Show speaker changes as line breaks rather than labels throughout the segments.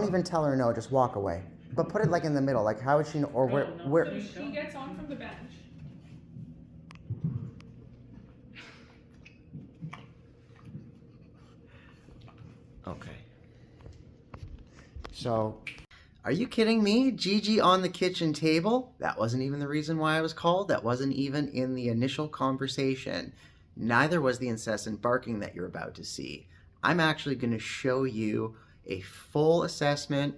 even tell her no, just walk away. But put it like in the middle, like how would she know, or where?
So she gets on from the bench.
Okay. So, are you kidding me? Gigi on the kitchen table? That wasn't even the reason why I was called. That wasn't even in the initial conversation. Neither was the incessant barking that you're about to see. I'm actually going to show you a full assessment,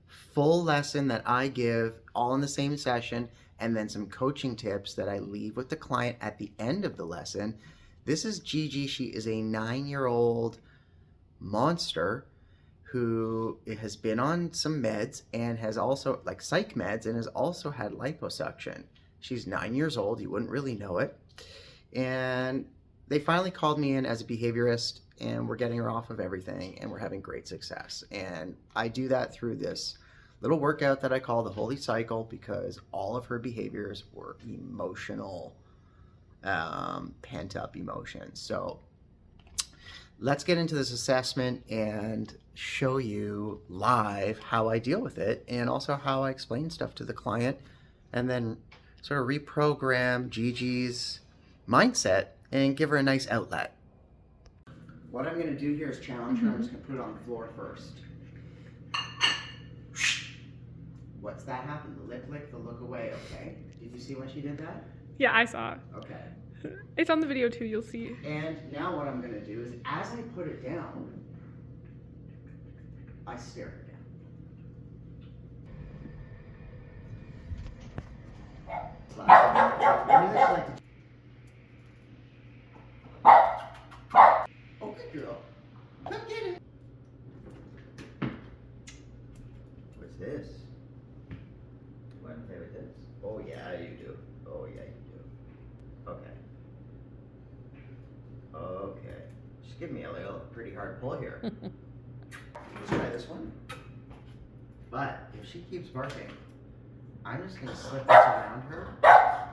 full lesson that I give all in the same session, and then some coaching tips that I leave with the client at the end of the lesson. This is Gigi. She is a 9-year-old monster who has been on some meds and has also, like psych meds, and has also had liposuction. She's 9 years old. You wouldn't really know it. And they finally called me in as a behaviorist, and we're getting her off of everything, and we're having great success. And I do that through this little workout that I call the Holy Cycle, because all of her behaviors were emotional, pent-up emotions. So let's get into this assessment and show you live how I deal with it, and also how I explain stuff to the client, and then sort of reprogram Gigi's mindset and give her a nice outlet. What I'm going to do here is challenge her. I'm just going to put it on the floor first. What's that happen? The lip lick, the look away, okay? Did you see when she did that?
Yeah, I saw it.
Okay.
It's on the video too, you'll see.
And now what I'm going to do is, as I put it down, I stare her down. Oh, good girl. Come get it. What's this? You want to play with this? Oh, yeah, you do. Oh, yeah, you do. Okay. Okay. Just give me a little pretty hard pull here. Let's try this one. But if she keeps barking, I'm just going to slip this around her,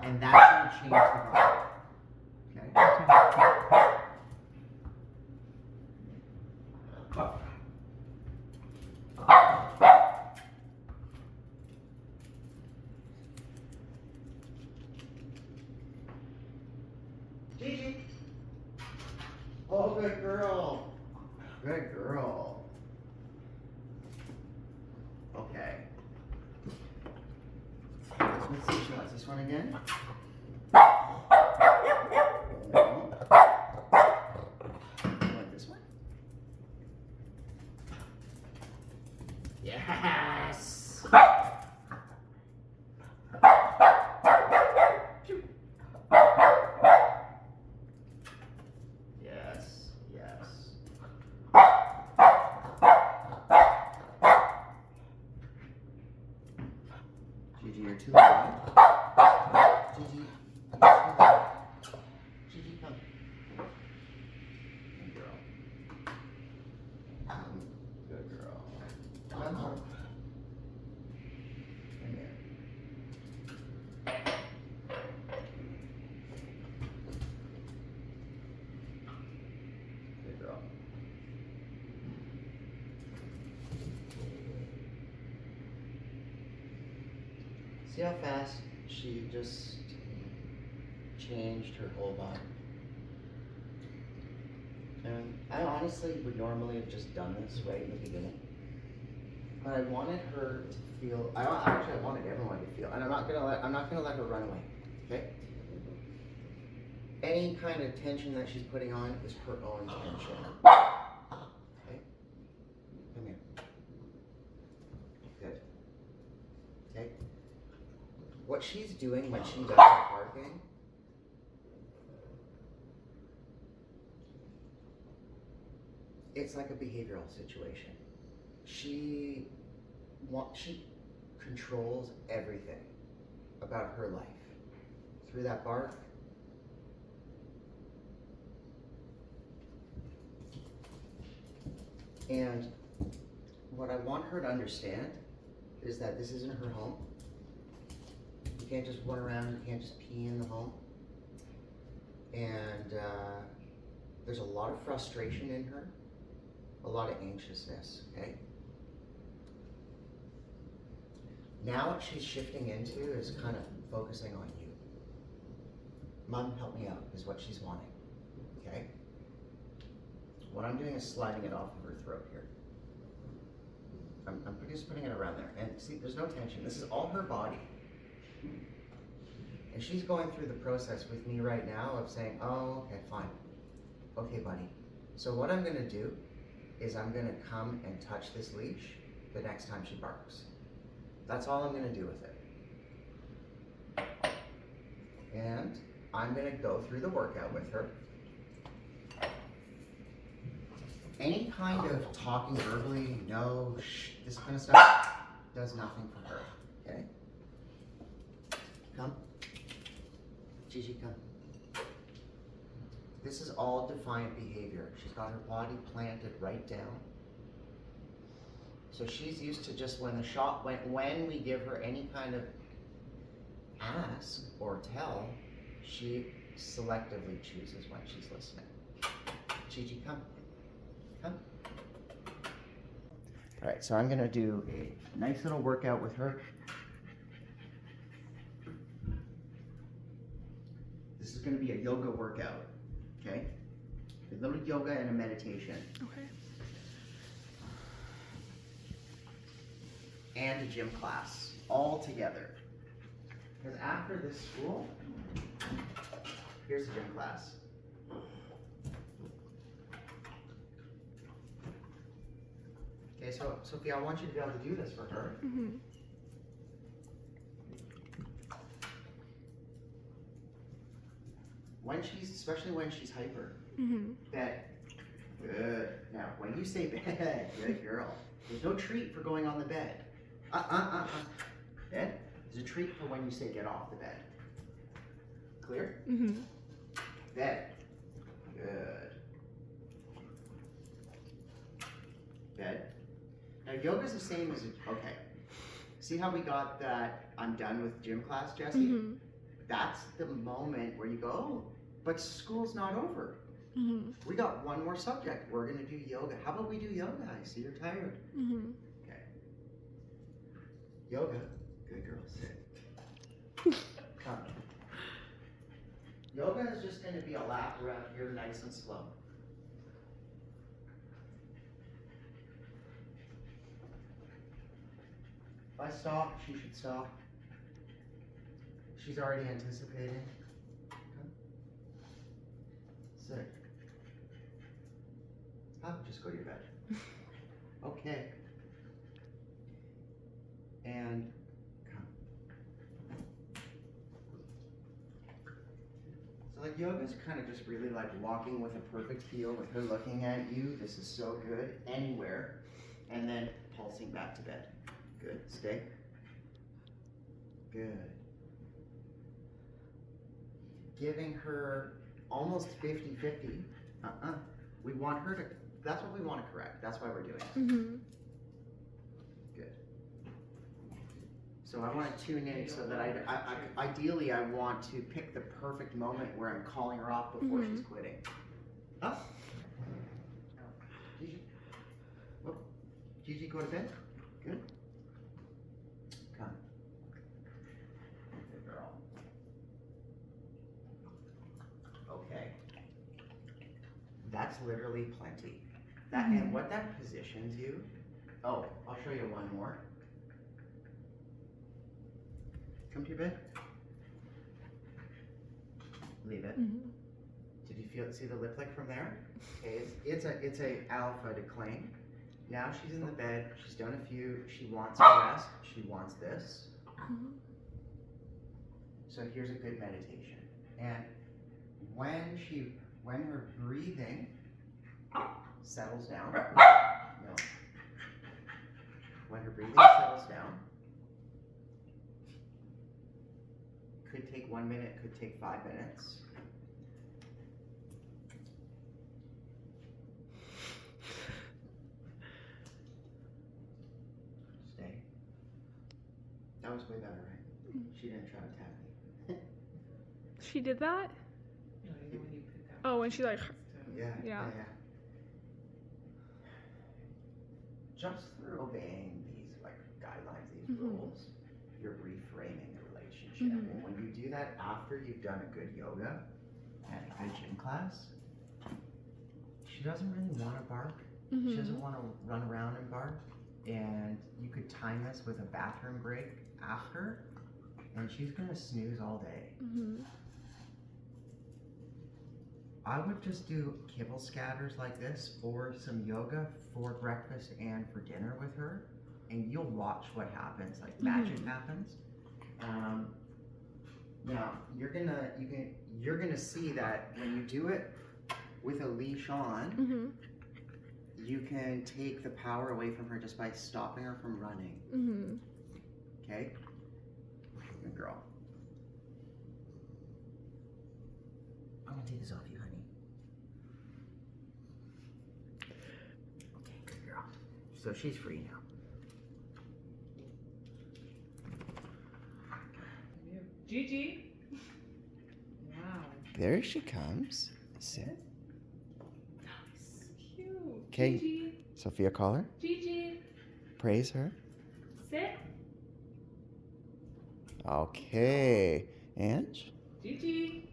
and that's going to change the bark. Okay? Gigi. Oh, good girl. Good girl. Okay. Let's see if she wants this one again. No. You want this one? Yes. Yes, yes. Gigi, you're too loud. Gigi, you're too loud. Gigi, come. Good girl. Good girl. Come home. Come here. Good girl. See how fast she just changed her whole body? And I honestly would normally have just done this right in the beginning, but I wanted her to feel. I wanted everyone to feel, and I'm not gonna let her run away. Okay. Any kind of tension that she's putting on is her own tension. Okay. Come here. Good. Okay. What she's doing when she does her barking, it's like a behavioral situation. She controls everything about her life through that bark. And what I want her to understand is that this isn't her home. You can't just run around, you can't just pee in the home. And there's a lot of frustration in her, a lot of anxiousness, okay? Now what she's shifting into is kind of focusing on you. Mom, help me out, is what she's wanting. Okay? What I'm doing is sliding it off of her throat here. I'm just putting it around there. And see, there's no tension. This is all her body. And she's going through the process with me right now of saying, oh, okay, fine. Okay, buddy. So what I'm gonna do is I'm gonna come and touch this leash the next time she barks. That's all I'm gonna do with it. And I'm gonna go through the workout with her. Any kind of talking verbally, no, shh, this kind of stuff does nothing for her, okay? Come. Gigi, come. This is all defiant behavior. She's got her body planted right down. So she's used to just when we give her any kind of ask or tell, she selectively chooses when she's listening. Gigi, come. Come. All right, so I'm gonna do a nice little workout with her. This is gonna be a yoga workout, okay? A little yoga and a meditation.
Okay.
And a gym class, all together. Because after this school, here's a gym class. Okay, so Sophie, I want you to be able to do this for her.
Mm-hmm.
Especially when she's hyper.
Mm-hmm.
Bed. Good. Now, when you say bed, good girl. There's no treat for going on the bed. Bed. There's a treat for when you say get off the bed. Clear?
Mm-hmm.
Bed. Good. Bed. Now, yoga's the same as, okay. See how we got that I'm done with gym class, Jessie?
Mm-hmm.
That's the moment where you go, oh, but school's not over.
Mm-hmm.
We got one more subject. We're going to do yoga. How about we do yoga? I see you're tired.
Mm-hmm.
Okay. Yoga. Good girl. Sit. Come. Yoga is just going to be a lap around here, nice and slow. If I stop, she should stop. She's already anticipating. Come. Sit. Up, just go to your bed. Okay. And come. So like yoga's kind of just really like walking with a perfect heel with her looking at you. This is so good. Anywhere. And then pulsing back to bed. Good. Stay. Good. Giving her almost 50-50. We want her to, that's what we want to correct. That's why we're doing it.
Mm-hmm.
Good. So I want to tune in so that ideally I want to pick the perfect moment where I'm calling her off before she's quitting. Up. Gigi. Whoop. Gigi, go to bed. Good. Come. Good girl. Okay. That's literally plenty. That and what that positions you. Oh, I'll show you one more. Come to your bed. Leave it.
Mm-hmm.
Did you see the lip lick from there? Okay, it's a alpha to claim. Now she's in the bed. She's done a few. She wants rest. She wants this.
Mm-hmm.
So here's a good meditation. And when her breathing settles down, no. When her breathing settles down, could take 1 minute, could take 5 minutes. Stay. That was way better, right? She didn't try to tap me.
She did that?
No, when you put that.
Oh, when she like.
Yeah. Just through obeying these like guidelines, these rules, you're reframing the relationship.
Mhm.
And when you do that after you've done a good yoga and a good gym class, she doesn't really want to bark.
Mhm.
She doesn't want to run around and bark. And you could time this with a bathroom break after, and she's gonna snooze all day.
Mhm.
I would just do kibble scatters like this or some yoga for breakfast and for dinner with her, and you'll watch what happens. Like magic happens. Now you're gonna see that when you do it with a leash on,
Mhm.
you can take the power away from her just by stopping her from running.
Mhm.
Okay? Good girl. I'm gonna take this off you, honey. Okay, good girl. So she's free now.
Gigi. Wow.
There she comes. Sit.
Nice. Cute.
Okay.
Gigi.
Sophia, call her.
Gigi. Praise her.
Sit.
Okay. And
Gigi.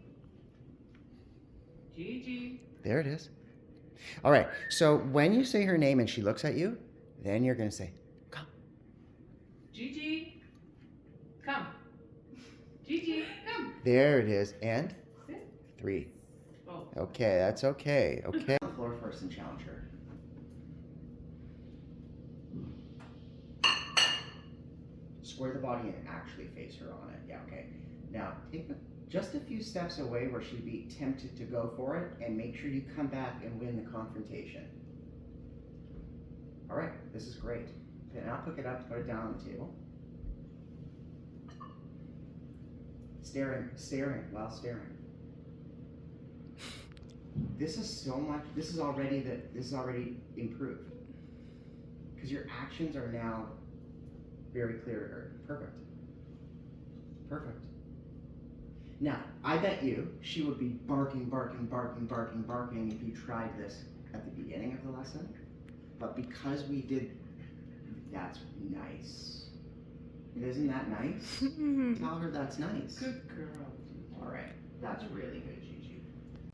Gigi.
there it is. All right. So when you say her name and she looks at you, then you're going to say, come.
Gigi. Come. Gigi, come.
There it is. And
Sit.
3.
Oh.
Okay, that's okay. Okay. On the floor first and challenge her. Square the body and actually face her on it. Yeah, okay. Now, take just a few steps away where she'd be tempted to go for it, and make sure you come back and win the confrontation. All right, this is great. Okay, now pick it up, put it down on the table. Staring while staring. This is so much. This is already improved because your actions are now very clear to her. Perfect. Perfect. Now, I bet you she would be barking if you tried this at the beginning of the lesson. But because we did, that's nice. Isn't that nice?
Mhm.
Tell her that's nice.
Good girl.
All right, that's really good, Gigi.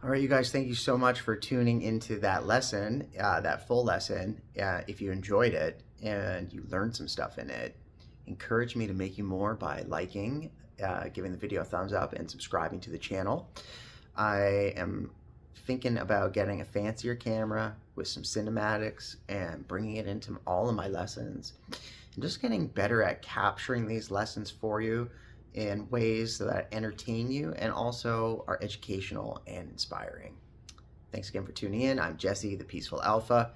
All right, you guys, thank you so much for tuning into that lesson, that full lesson. If you enjoyed it and you learned some stuff in it, encourage me to make you more by liking, giving the video a thumbs up, and subscribing to the channel. I am thinking about getting a fancier camera with some cinematics and bringing it into all of my lessons. And just getting better at capturing these lessons for you in ways that entertain you and also are educational and inspiring. Thanks again for tuning in. I'm Jesse, the Peaceful Alpha.